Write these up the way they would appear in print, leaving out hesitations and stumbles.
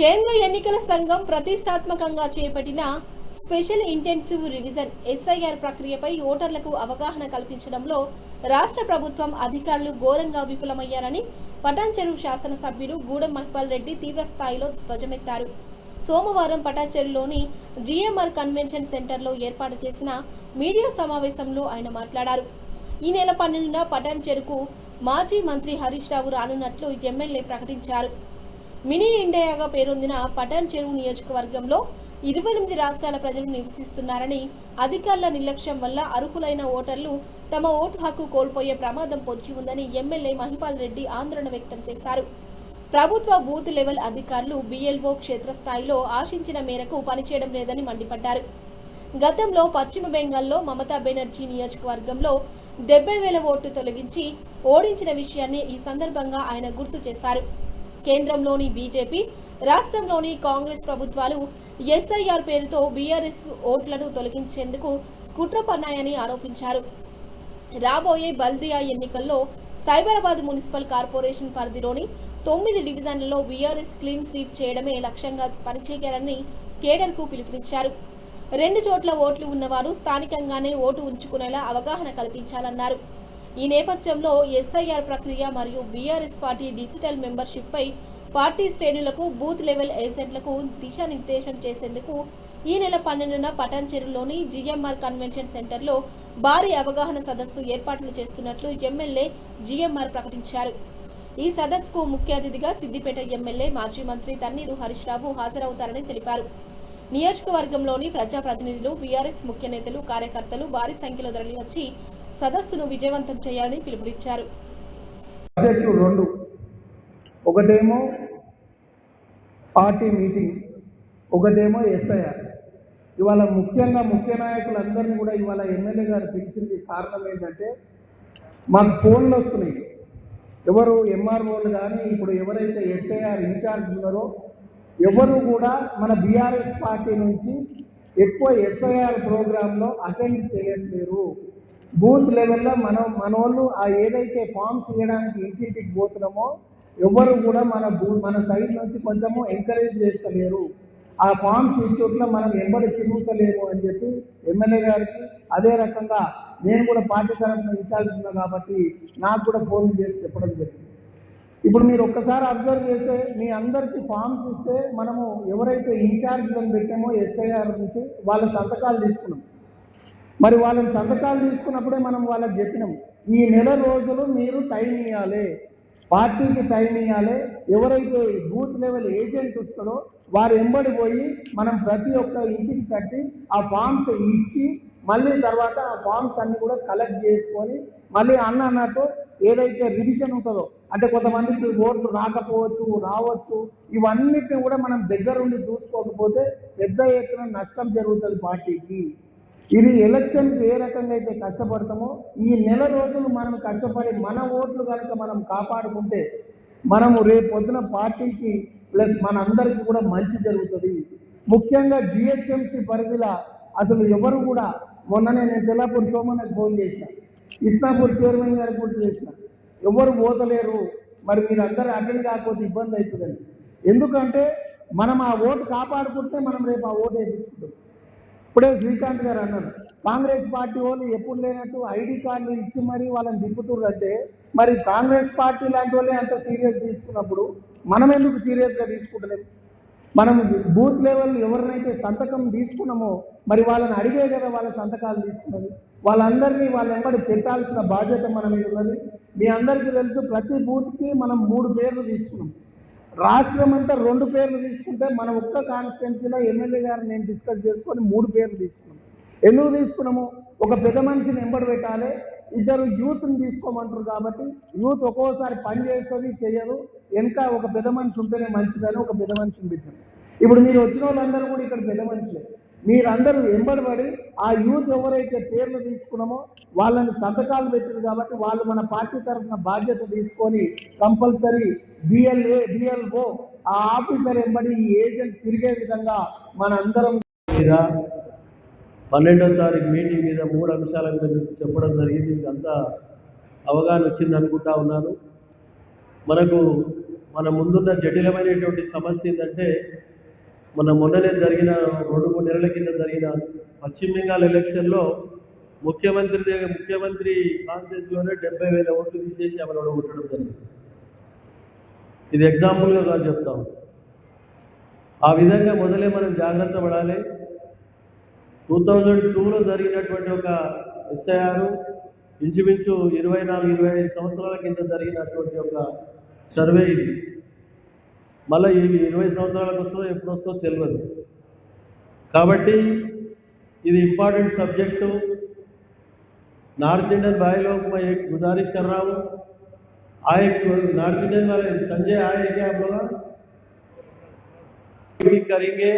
కేంద్ర ఎన్నికల సంఘం ప్రతిష్టాత్మకంగా చేపట్టిన స్పెషల్ ఇంటెన్సివ్ రివిజన్ ఎస్ఐఆర్ ప్రక్రియపై ఓటర్లకు అవగాహన కల్పించడంలో రాష్ట్ర ప్రభుత్వం అధికారులు ఘోరంగా విఫలమయ్యారని పటాన్చెరు శాసనసభ్యులు గూడెం మహిపాల్ రెడ్డి తీవ్రస్థాయిలో ధ్వజమెత్తారు. సోమవారం పటాన్చెరులోని జిఎంఆర్ కన్వెన్షన్ సెంటర్లో ఏర్పాటు చేసిన మీడియా సమావేశంలో ఆయన మాట్లాడారు. ఈ నెల 12న పటాన్చెరుకు మాజీ మంత్రి హరీష్ రావు రానున్నట్లు ఎమ్మెల్యే ప్రకటించారు. మినీ ఇండియాగా పేరొందిన పటాన్చెరు నియోజకవర్గంలో 28 రాష్ట్రాల ప్రజలు నివసిస్తున్నారని, అధికారుల నిర్లక్ష్యం వల్ల అర్హులైన ఓటర్లు తమ ఓటు హక్కు కోల్పోయే ప్రమాదం పొంచి ఉందని ఎమ్మెల్యే మహిపాల్ రెడ్డి ఆందోళన వ్యక్తం చేశారు. ప్రభుత్వ బూత్ లెవెల్ అధికారులు బిఎల్ఓ క్షేత్రస్థాయిలో ఆశించిన మేరకు పనిచేయడం లేదని మండిపడ్డారు. గతంలో పశ్చిమ బెంగాల్లో మమతా బెనర్జీ నియోజకవర్గంలో 70,000 ఓట్లు తొలగించి ఓడించిన విషయాన్ని ఈ సందర్భంగా ఆయన గుర్తు చేశారు. కేంద్రంలోని బీజేపీ, రాష్ట్రంలోని కాంగ్రెస్ ప్రభుత్వాలు ఎస్ఐఆర్ పేరుతో బీఆర్ఎస్ ఓట్లను తొలగించేందుకు కుట్ర పన్నాయని ఆరోపించారు. రాబోయే బల్దియా ఎన్నికల్లో సైబరాబాద్ మున్సిపల్ కార్పొరేషన్ పరిధిలోని 9 డివిజన్లలో బీఆర్ఎస్ క్లీన్ స్వీప్ చేయడమే లక్ష్యంగా పనిచేయాలని కేడర్కు పిలుపునిచ్చారు. 2 చోట్ల ఓట్లు ఉన్నవారు స్థానికంగానే ఓటు ఉంచుకునేలా అవగాహన కల్పించాలన్నారు. ఈ నేపథ్యంలో ఎస్ఐఆర్ ప్రక్రియ మరియు బీఆర్ఎస్ పార్టీ డిజిటల్ మెంబర్షిప్ పై పార్టీ శ్రేణులకు, బూత్ లెవెల్ ఏజెంట్లకు దిశానిర్దేశం చేసేందుకు ఈ నెల 12న పటాన్చెరులోని జిఎంఆర్ కన్వెన్షన్ సెంటర్లో భారీ అవగాహన సదస్సు ఏర్పాట్లు చేస్తున్నట్లు ఎమ్మెల్యే జిఎంఆర్ ప్రకటించారు. ఈ సదస్సుకు ముఖ్య అతిథిగా సిద్దిపేట ఎమ్మెల్యే మాజీ మంత్రి తన్నీరు హరీష్ రావు హాజరవుతారని తెలిపారు. నియోజకవర్గంలోని ప్రజాప్రతినిధులు, బీఆర్ఎస్ ముఖ్య నేతలు, కార్యకర్తలు భారీ సంఖ్యలో తరలివచ్చి సదస్సును విజయవంతం చేయాలని పిలుపునిచ్చారు. ఒకటేమో పార్టీ మీటింగ్, ఒకటేమో ఎస్ఐఆర్. ఇవాళ ముఖ్యంగా ముఖ్య నాయకులందరినీ కూడా ఇవాళ ఎమ్మెల్యే గారు పిలిచింది కారణం ఏంటంటే, మాకు ఫోన్లు వస్తున్నాయి. ఎవరు ఎంఆర్ఓలు కానీ ఇప్పుడు ఎవరైతే ఎస్ఐఆర్ ఇన్ఛార్జ్ ఉన్నారో ఎవరు కూడా మన బీఆర్ఎస్ పార్టీ నుంచి ఎక్కువ ఎస్ఐఆర్ ప్రోగ్రాంలో అటెండ్ చేయట్లేరు. బూత్ లెవెల్లో మన వాళ్ళు ఏదైతే ఫామ్స్ ఇవ్వడానికి ఇంటింటికి పోతున్నామో ఎవరు కూడా మన సైడ్ నుంచి కొంచెము ఎంకరేజ్ చేస్తలేరు. ఆ ఫామ్స్ ఇచ్చోట్ల మనం ఎంబడి తిరుగుతలేము అని చెప్పి ఎమ్మెల్యే గారికి, అదే రకంగా నేను కూడా పార్టీ తరఫున ఇన్ఛార్జ్ ఉన్నా కాబట్టి నాకు కూడా ఫోన్ చేసి చెప్పడం జరిగింది. ఇప్పుడు మీరు ఒక్కసారి అబ్జర్వ్ చేస్తే మీ అందరికీ ఫామ్స్ ఇస్తే మనము ఎవరైతే ఇన్ఛార్జ్లను పెట్టామో ఎస్ఐఆర్ నుంచి వాళ్ళ సంతకాలు తీసుకున్నాం. మరి వాళ్ళని సంతకాలు తీసుకున్నప్పుడే మనం వాళ్ళకి చెప్పినాం, ఈ నెల రోజులు మీరు టైం ఇవ్వాలి, పార్టీకి టైం ఇవ్వాలి. ఎవరైతే బూత్ లెవెల్ ఏజెంట్ వస్తారో వారు ఎంబడి పోయి మనం ప్రతి ఒక్క ఇంటికి కట్టి ఆ ఫామ్స్ ఇచ్చి మళ్ళీ తర్వాత ఆ ఫామ్స్ అన్నీ కూడా కలెక్ట్ చేసుకొని మళ్ళీ అన్నట్టు ఏదైతే రివిజన్ ఉంటుందో, అంటే కొంతమందికి ఓట్లు రాకపోవచ్చు, రావచ్చు, ఇవన్నిటిని కూడా మనం దగ్గరుండి చూసుకోకపోతే పెద్ద ఎత్తున నష్టం జరుగుతుంది పార్టీకి. ఇది ఎలక్షన్కి ఏ రకంగా అయితే కష్టపడతామో ఈ నెల రోజులు మనం కష్టపడి మన ఓట్లు కనుక మనం కాపాడుకుంటే మనము రేపు పొద్దున పార్టీకి ప్లస్ మనందరికీ కూడా మంచి జరుగుతుంది. ముఖ్యంగా జిహెచ్ఎంసీ పరిధిలో అసలు ఎవరు కూడా, మొన్ననే నేను తెల్లాపూర్ సోమన్నకు ఫోన్ చేసిన, ఇస్నాపూర్ చైర్మన్ గారికి కూడా చేసిన, ఎవరు పోతలేరు, మరి మీరు అందరూ అటెండ్ కాకపోతే ఇబ్బంది అవుతుందని. ఎందుకంటే మనం ఆ ఓటు కాపాడుకుంటే మనం రేపు ఆ ఓటు వేయించుకుంటాం. ఇప్పుడే శ్రీకాంత్ గారు అన్నారు, కాంగ్రెస్ పార్టీ వాళ్ళు ఎప్పుడు లేనట్టు ఐడి కార్డులు ఇచ్చి మరీ వాళ్ళని దిప్పుతుర్రంటే, మరి కాంగ్రెస్ పార్టీ లాంటి వాళ్ళే అంత సీరియస్ తీసుకున్నప్పుడు మనం ఎందుకు సీరియస్గా తీసుకుంటలేము? మనం బూత్ లెవెల్ ఎవరినైతే సంతకం తీసుకున్నామో మరి వాళ్ళని అడిగే కదా వాళ్ళ సంతకాలు తీసుకున్నది. వాళ్ళందరినీ వాళ్ళ వెంబడి పెట్టాల్సిన బాధ్యత మన మీద ఉన్నది. మీ అందరికీ తెలుసు, ప్రతి బూత్కి మనం 3 పేర్లు తీసుకున్నాం. రాష్ట్రం అంతా 2 పేర్లు తీసుకుంటే మనం ఒక్క కాన్స్టిట్యున్సీలో ఎమ్మెల్యే గారు నేను డిస్కస్ చేసుకొని 3 పేర్లు తీసుకున్నాం. ఎందుకు తీసుకున్నాము? ఒక పెద్ద మనిషిని ఎంబడి పెట్టాలి, 2 యూత్ని తీసుకోమంటారు కాబట్టి యూత్ ఒక్కోసారి పని చేస్తుంది, చేయరు, వెనక ఒక పెద్ద మనిషి ఉంటేనే మంచిదని ఒక పెద్ద మనిషిని పెట్టారు. ఇప్పుడు మీరు వచ్చిన వాళ్ళందరూ కూడా ఇక్కడ పెద్ద మనుషులే. మీరందరూ ఎంబడిపడి ఆ యూత్ ఎవరైతే పేర్లు తీసుకున్నామో వాళ్ళని సంతకాలు పెట్టారు కాబట్టి వాళ్ళు మన పార్టీ తరఫున బాధ్యత తీసుకొని కంపల్సరీ బిఎల్ఓ ఆ ఆఫీసర్ ఎంబడి ఈ ఏజెంట్ తిరిగే విధంగా మన అందరం 12వ తారీఖు మీటింగ్ మీద 3 అంశాల మీద చెప్పడం జరిగింది. అంతా అవగాహన వచ్చింది అనుకుంటా ఉన్నాను. మనకు మన ముందున్న జటిలమైనటువంటి సమస్య ఏంటంటే మొన్ననే జరిగిన 2-3 నెలల కింద జరిగిన పశ్చిమ బెంగాల్ ఎలక్షన్లో ముఖ్యమంత్రి కాన్స్టిట్యూన్సీలోనే 70,000 ఓట్లు తీసేసి ఆమెను ఓడగొట్టడం జరిగింది. ఇది ఎగ్జాంపుల్గా కాదు చెప్తాం. ఆ విధంగా మొదలే మనం జాగ్రత్త పడాలి. 2002లో జరిగినటువంటి ఒక ఎస్ఐఆర్ ఇంచుమించు 24-25 సంవత్సరాల కింద జరిగినటువంటి ఒక సర్వే ఇది. మళ్ళీ ఇవి 20 సంవత్సరాలకు వస్తుందో ఎప్పుడు వస్తుందో తెలియదు. కాబట్టి ఇది ఇంపార్टेंट सब्जेक्ट। नॉर्थ इंडियन भाई लोग मैं एक गुजारिश कर रहा हूँ, आए नॉर्थ इंडियन वाले संजय आए क्या आप लोग मीटिंग करेंगे?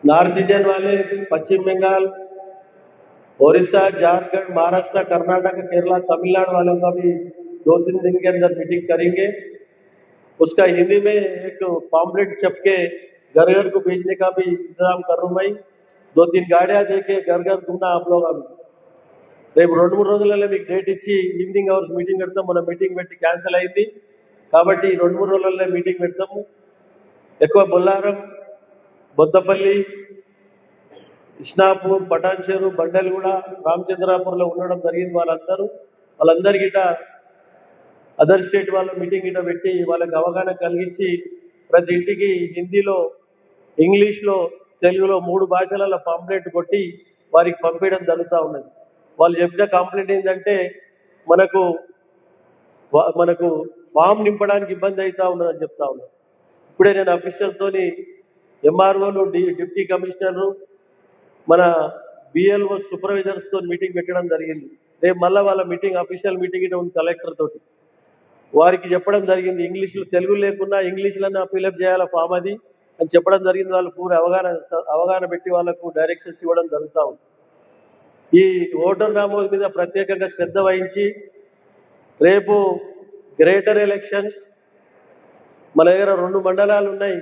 नॉर्थ इंडियन वाले पश्चिम बंगाल, ओडिशा, झारखंड, महाराष्ट्र, कर्नाटक, केरला, तमिलनाडु वालों का भी 2-3 दिन के अंदर मीटिंग करेंगे। उसका हिंदी में एक पॉम्पलेट छप के घर घर को भेजने का भी इंतजाम कर रहा हूँ मैं। 2-3 गाड़ियाँ देके घर घर घूमना आप लोग। अभी రేపు 2-3 రోజులలో మీకు డేట్ ఇచ్చి ఈవినింగ్ అవర్స్ మీటింగ్ పెడతాం. మన మీటింగ్ పెట్టి క్యాన్సిల్ అయింది కాబట్టి 2-3 రోజులలో మీటింగ్ పెడతాము. ఎక్కువ బొల్లారం, బొద్దపల్లి, ఇస్నాపూర్, పటాన్చెరు, బండల్గూడ, రామచంద్రాపూర్లో ఉండడం జరిగింది. వాళ్ళందరికీ గిట అదర్ స్టేట్ వాళ్ళ మీటింగ్ గిట పెట్టి వాళ్ళకి అవగాహన కలిగించి ప్రతి ఇంటికి హిందీలో, ఇంగ్లీష్లో, తెలుగులో 3 భాషలలో పాంప్లెట్ కొట్టి వారికి పంపించడం జరుగుతూ ఉన్నది. వాళ్ళు చెప్పిన కంప్లైంట్ ఏంటంటే మనకు ఫామ్ నింపడానికి ఇబ్బంది అవుతూ ఉన్నదని చెప్తా ఉన్నారు. ఇప్పుడే నేను అఫీషియల్తోని ఎంఆర్ఓలు, డిప్యూటీ కమిషనరు, మన బిఎల్ఓ సూపర్వైజర్స్తో మీటింగ్ పెట్టడం జరిగింది. రేపు మళ్ళీ వాళ్ళ మీటింగ్ అఫీషియల్ మీటింగ్ ఇటు ఉంది కలెక్టర్ తోటి. వారికి చెప్పడం జరిగింది ఇంగ్లీష్లో, తెలుగు లేకున్నా ఇంగ్లీష్లోనే ఫిలప్ చేయాల ఫామ్ అది అని చెప్పడం జరిగింది. వాళ్ళు పూర్తి అవగాహన పెట్టి వాళ్ళకు డైరెక్షన్స్ ఇవ్వడం జరుగుతూ ఉంది. ఈ ఓటర్ నమోదు మీద ప్రత్యేకంగా శ్రద్ధ వహించి రేపు గ్రేటర్ ఎలక్షన్స్ మన దగ్గర 2 మండలాలు ఉన్నాయి.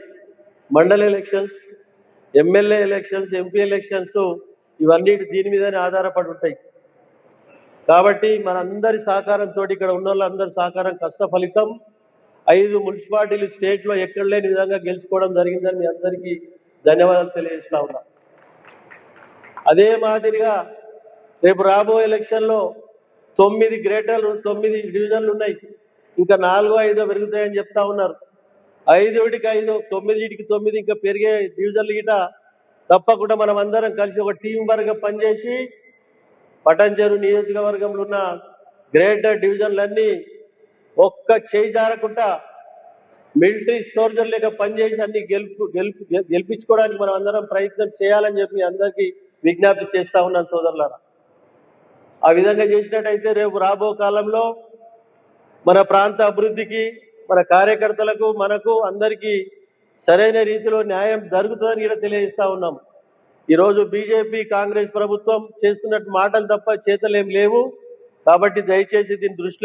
మండల elections, MLA elections, MP elections ఇవన్నీ దీని మీదనే ఆధారపడి ఉంటాయి. కాబట్టి మనందరి సహకారంతో ఇక్కడ ఉన్న వాళ్ళందరి సహకారం కష్ట ఫలితం 5 మున్సిపాలిటీలు స్టేట్లో ఎక్కడ లేని విధంగా గెలుచుకోవడం జరిగిందని మీ అందరికీ ధన్యవాదాలు తెలియజేస్తా ఉన్నా. అదే మాదిరిగా రేపు రాబోయే ఎలక్షన్లో 9 గ్రేటర్లు, 9 డివిజన్లు ఉన్నాయి. ఇంకా 4-5 పెరుగుతాయని చెప్తా ఉన్నారు. 5కి 5, 9కి 9 ఇంకా పెరిగే డివిజన్లు గిట తప్పకుండా మనం అందరం కలిసి ఒక టీం వర్గా పనిచేసి పటాన్చెరు నియోజకవర్గంలో ఉన్న గ్రేటర్ డివిజన్లన్నీ ఒక్క చేయి జారకుండా మిలిటరీ సోల్జర్ లేక పనిచేసి అన్ని గెలిపించుకోవడానికి మనం అందరం ప్రయత్నం చేయాలని చెప్పి అందరికీ విజ్ఞప్తి చేస్తా ఉన్నాను సోదరులారా. ఆ విధంగా చేసినట్టయితే రేపు రాబో కాలంలో మన ప్రాంత అభివృద్ధికి, మన కార్యకర్తలకు, మనకు అందరికీ సరైన రీతిలో న్యాయం జరుగుతుందని కూడా తెలియజేస్తా ఉన్నాం. ఈరోజు బీజేపీ, కాంగ్రెస్ ప్రభుత్వం చేస్తున్నట్టు మాటలు తప్ప చేతలేం లేవు. కాబట్టి దయచేసి దీన్ని దృష్టిలో